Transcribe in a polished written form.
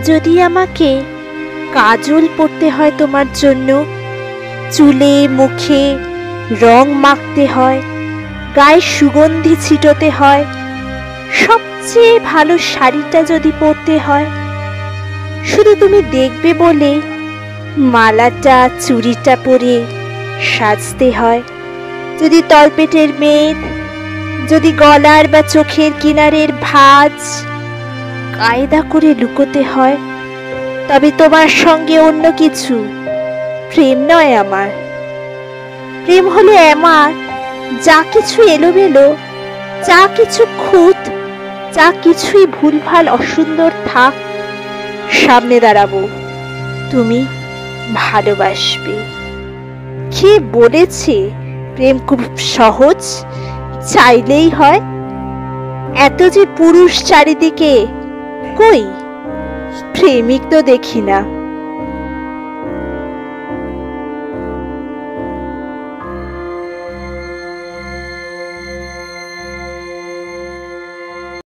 যদি আমাকে কাজল পরতে হয় তোমার জন্য, চুলে মুখে রং মাখতে হয়, গায়ে সুগন্ধি ছিটোতে হয়, সবচেয়ে ভালো শাড়িটা যদি পরতে হয়, শুধু তুমি দেখবে বলে মালাটা চুড়িটা পরে সাজতে হয়, যদি তলপেটের মেদ, যদি গলার বা চোখের কিনারের ভাঁজ কায়দা করে লুকোতে হয়, তবে তোমার সঙ্গে অন্য কিছু, প্রেম নয় আমার। প্রেম হলো আমার যা কিছু এলোমেলো, যা কিছু খুঁত, যা কিছুই ভুলভাল অসুন্দর থাক, সামনে দাঁড়াবো, তুমি ভালোবাসবে। কে বলেছে প্রেম খুব সহজ, চাইলেই হয়? এত যে পুরুষ চারিদিকে, কই প্রেমিক তো দেখি না।